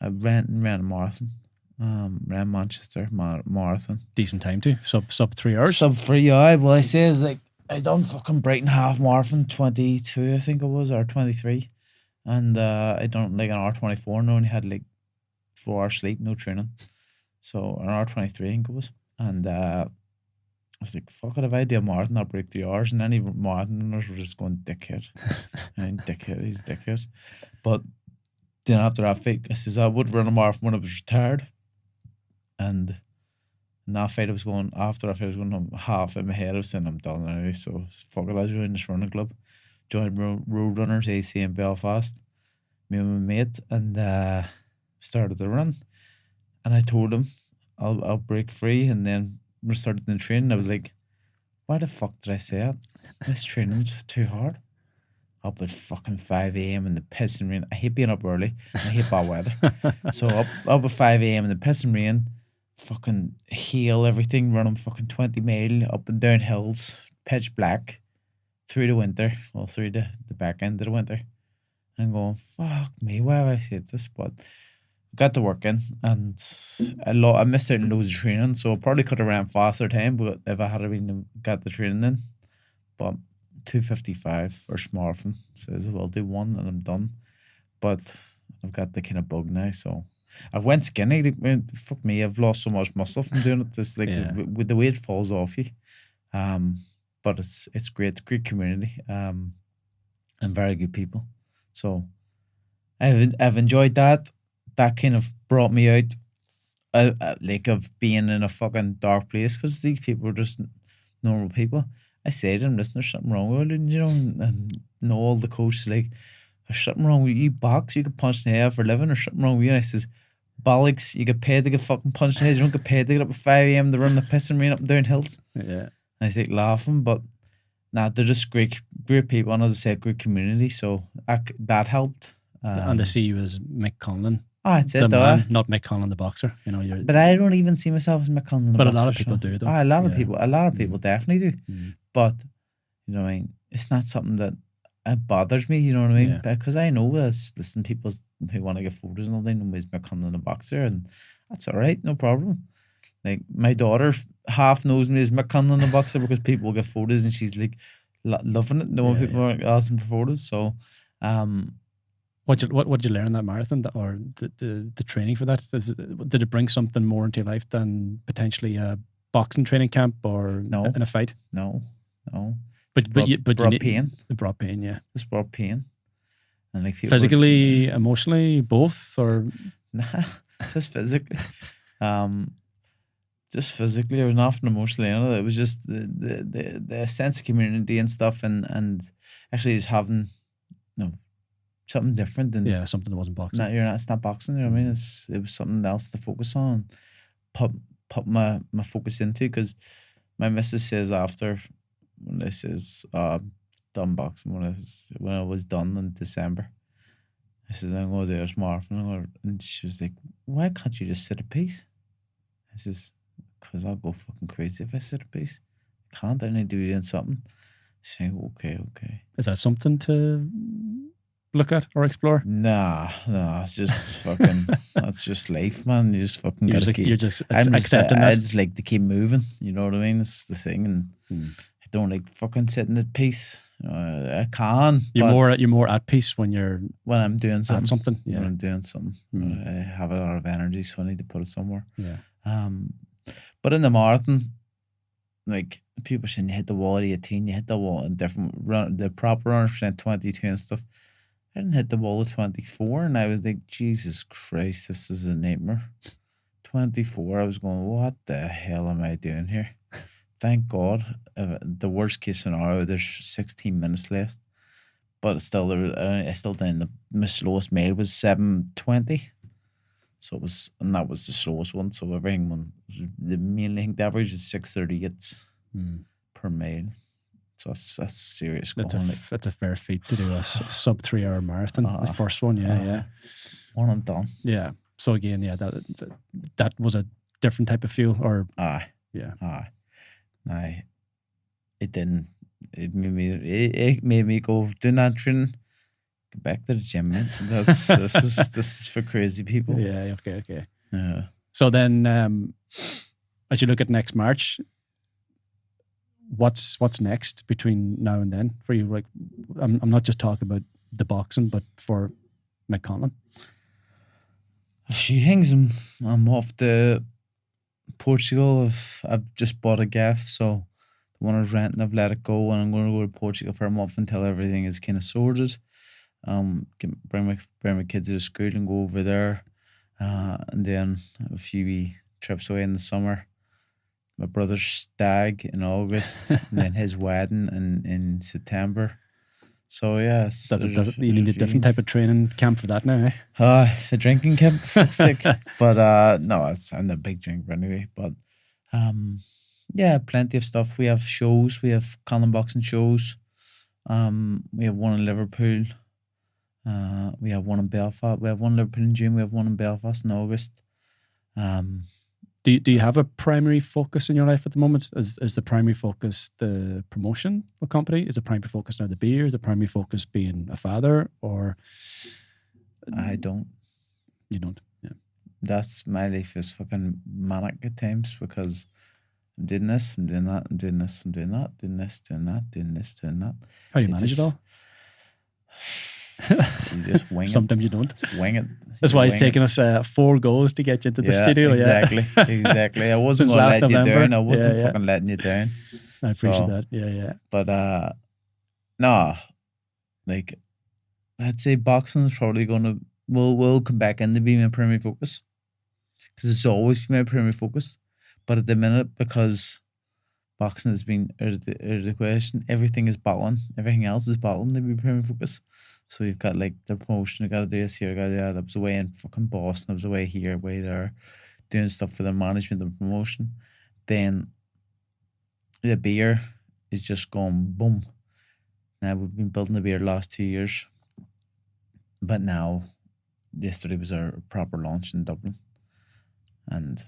I ran a marathon. Ran Manchester marathon. Decent time too. Sub 3 hours. Sub 3 hours. Well, I say is like I done fucking Brighton half marathon 22, I think it was, or 23, and I done like an hour 24. And only had like 4 hours sleep, no training. So an hour 23, I think it was, and I was like, fuck it, if I do a marathon, I'll break 3 hours. And any marathoners were just going, dickhead. I mean, dickhead, he's dickhead. But then after that fight, I says I would run a marathon when I was retired. And in that fight, after that fight, I was going half in my head. I was saying, I'm done anyway. So fuck it, I joined this running club. Joined Road Runners AC in Belfast. Me and my mate, and started the run. And I told him, I'll break free. And then we started the training. I was like, why the fuck did I say that? This training's too hard. Up at fucking 5 a.m. in the pissing rain. I hate being up early. I hate bad weather. So up at 5 a.m. in the pissing rain, fucking heel everything, running fucking 20 mile up and down hills, pitch black, through the winter, well, through the back end of the winter. And going, fuck me, why have I said this? But got to work in, and I missed out on loads of training, so I probably could have ran faster time, but if I had got the training in. But 2:55 first marathon, says I'll do one and I'm done. But I've got the kind of bug now, so I went skinny. Fuck me, I've lost so much muscle from doing it. Just like with the way it falls off you. But it's great. It's great community. And very good people. So I've enjoyed that. That kind of brought me out, like, of being in a fucking dark place, because these people are just normal people. I say to them, listen, there's something wrong with it, you know, and all the coaches like, there's something wrong with you. Box, you get punched in the head for a living. There's something wrong with you. And I says, bollocks, you get paid to get fucking punched in the head. You don't get paid to get up at 5 a.m. to run the piss and rain up and down hills. Yeah. And I was like laughing, but Nah, they're just great people, and as I said, great community. So that helped. And they see you as Mick Conlan, That's the it, man, not Mick Conlan, the boxer. You know, you're. But I don't even see myself as Mick Conlan, the But a boxer. lot of people do, though. A lot of Yeah. people definitely do. Mm. But you know, what I mean, it's not something that bothers me. You know what I mean? Yeah. Because I know there's listen, people who want to get photos and all, they know as Mick Conlan, the boxer, and that's all right, no problem. Like my daughter half knows me as Mick Conlan, the boxer, because people get photos and she's like loving it. Knowing people are asking for photos. So, What did you learn in that marathon, or the training for that? Did it bring something more into your life than potentially a boxing training camp or in a fight? No. But it brought pain. It brought pain, yeah. Just brought pain. And like physically, emotionally, both, or nah, just physically. Just physically, there was nothing emotionally in it. It was just the sense of community and stuff, and actually just having something different than something that wasn't boxing. It's not boxing. You know what I mean? It was something else to focus on, put my focus into. Because my missus says after when this is done boxing, when I was done in December, I says I'm gonna do this marathon, and she was like, "Why can't you just sit at peace?" I says, "Because I'll go fucking crazy if I sit at peace. I can't. I need to be doing something." She's like, okay. Is that something to look at or explore? Nah, it's just fucking. That's just life, man. You just fucking. You're just accepting that. I just like to keep moving. You know what I mean? It's the thing, and I don't like fucking sitting at peace. I can. You're more at peace when I'm doing something. Yeah. When I'm doing something, I have a lot of energy, so I need to put it somewhere. Yeah. But in the marathon, like people saying, you hit the wall at 18, you hit the wall in the proper runners percent 22 and stuff. I didn't hit the wall at 24, and I was like, Jesus Christ, this is a nightmare. 24, I was going, what the hell am I doing here? Thank God. The worst case scenario, there's 16 minutes left, but still, I still did. My slowest made was 7:20. So it was, and that was the slowest one. So everything mainly, I think the average is 6:38 per mile. So that's serious. That's a fair feat to do a sub 3 hour marathon. The first one, yeah. One and done. Yeah. So again, that was a different type of feel, or it didn't. It made me go do that training. Go back to the gym, man. This is for crazy people. Yeah. Okay. Yeah. So then, as you look at next March, what's next between now and then for you? Like, I'm not just talking about the boxing, but for Mick Conlan. She hangs him. I'm off to Portugal. I've just bought a gaff, so the one I was renting, I've let it go, and I'm going to go to Portugal for a month until everything is kind of sorted. Bring my kids to school and go over there, and then have a few wee trips away in the summer. My brother's stag in August, and then his wedding in September. So yeah, you need a different type of training camp for that now, eh? A drinking camp, for fuck's sake. But no, I'm a big drinker anyway. But yeah, plenty of stuff. We have shows. We have Conlan boxing shows. We have one in Liverpool. We have one in Belfast. We have one in Liverpool in June. We have one in Belfast in August. Do you have a primary focus in your life at the moment? Is the primary focus the promotion of company? Is the primary focus now the beer? Is the primary focus being a father? Or I don't. You don't? Yeah. That's my life is fucking manic at times because I'm doing this, I'm doing that, I'm doing this, I'm doing that, doing this, doing that, doing this, doing that. How do you manage it all? You just wing it. Sometimes you don't. Just wing it. That's why it's taken us 4 goals to get you into the studio. Exactly. I wasn't going to let you down. I wasn't fucking letting you down. I appreciate that. Yeah. But no, like I'd say boxing is probably going to will come back in to be my primary focus because it's always been my primary focus. But at the minute, because boxing has been out of the question, everything is battling. Everything else is battling to be primary focus. So you've got like the promotion, I got to do this here, I got to do that. I was away in fucking Boston, I was away here, away there, doing stuff for the management, the promotion. Then the beer is just gone boom. Now we've been building the beer the last 2 years, but now yesterday was our proper launch in Dublin, and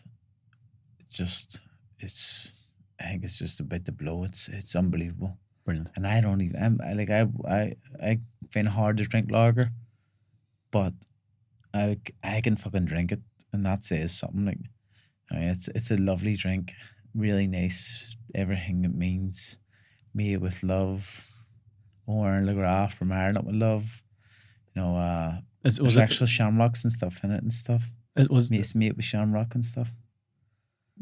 I think it's just about to blow. It's unbelievable. Brilliant. And I don't even. I find it hard to drink lager, but I can fucking drink it, and that says something. Like, I mean, it's a lovely drink, really nice. Everything it means, made with love. Oran LeGraff from Ireland with love. You know, there's actual shamrocks and stuff in it and stuff. It's made with shamrock and stuff.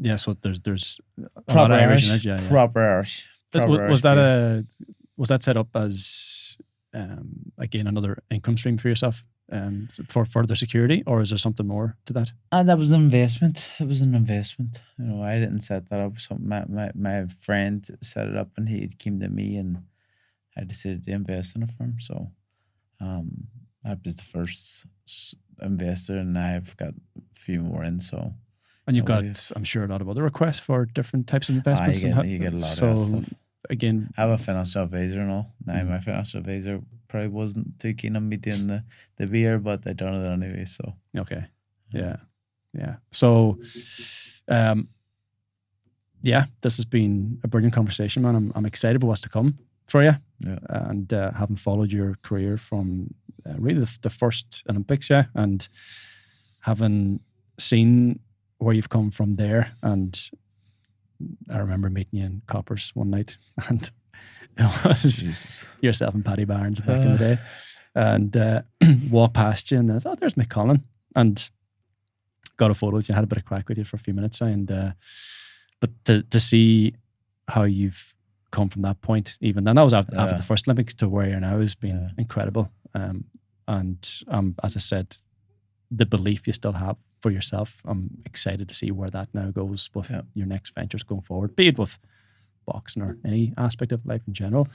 Yeah, so there's proper Irish in it, yeah. Proper Irish. Was that set up as again another income stream for yourself for further security, or is there something more to that? That was an investment. It was an investment. You know, I didn't set that up. Something my friend set it up, and he came to me, and I decided to invest in a firm. So I was the first investor, and I've got a few more in. So. And you've got, I'm sure, a lot of other requests for different types of investments. You get a lot of stuff. Again, I have a financial advisor and all. Now, my financial advisor probably wasn't too keen on me doing the beer, but I done it anyway. So okay, yeah. So, this has been a brilliant conversation, man. I'm excited for what's to come for you. Yeah. And having followed your career from really the first Olympics, and having seen where you've come from there. And I remember meeting you in Coppers one night, and it was yourself and Paddy Barnes back in the day, and walked past you, and I was, there's Mick Conlan, and got a photo with you, had a bit of crack with you for a few minutes, and but to see how you've come from that point, even then, that was after the first Olympics to where you're now, has been incredible. And as I said, the belief you still have for yourself, I'm excited to see where that now goes with your next ventures going forward, be it with boxing or any aspect of life in general.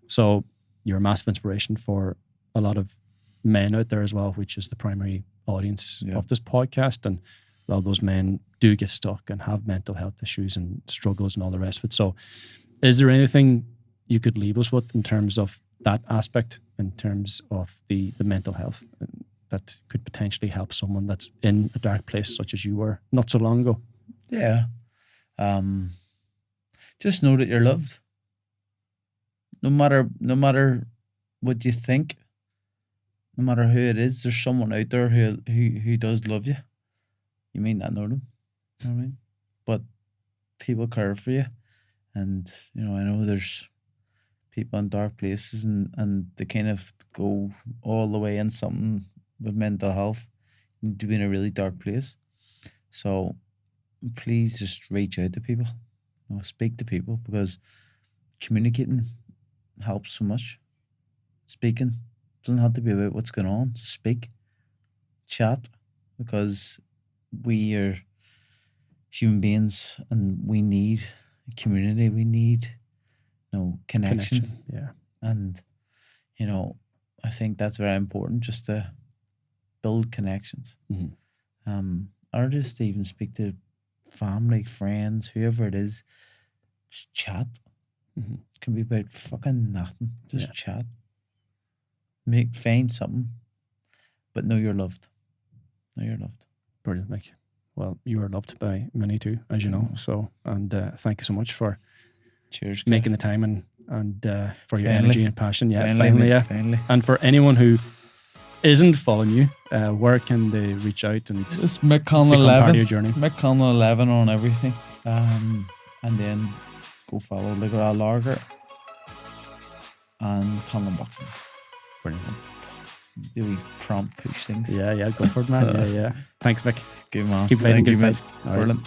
So you're a massive inspiration for a lot of men out there as well, which is the primary audience of this podcast. And a lot of those men do get stuck and have mental health issues and struggles and all the rest of it. So is there anything you could leave us with in terms of that aspect, in terms of the mental health that could potentially help someone that's in a dark place such as you were not so long ago? Yeah. Just know that you're loved. No matter what you think, no matter who it is, there's someone out there who does love you. You may not know them, you know what I mean? But people care for you. And, you know, I know there's people in dark places and they kind of go all the way in something with mental health to be in a really dark place. So please just reach out to people, you know, speak to people, because communicating helps so much. Speaking doesn't have to be about what's going on. Just speak, chat, because we are human beings and we need community. We need, you know, connection. Yeah. And, you know, I think that's very important, just to build connections. Or just even speak to family, friends, whoever it is. Just chat. It can be about fucking nothing. Just chat. Find something. But know you're loved. Know you're loved. Brilliant, Mick. Well, you are loved by many too, as you know. So, and thank you so much for making the time and for your energy and passion. Yeah, finally. And for anyone who isn't following you, where can they reach out and it's Mick Conlan 11 part of your journey? Mick Conlan 11 on everything, and then go follow Ligra Lager and Conlan Boxing. Brilliant. Do we prompt push things? Yeah, go for it, man. Yeah. Thanks, Mick. Good man. Keep fighting. Thank you, Good mate. fight. Brilliant.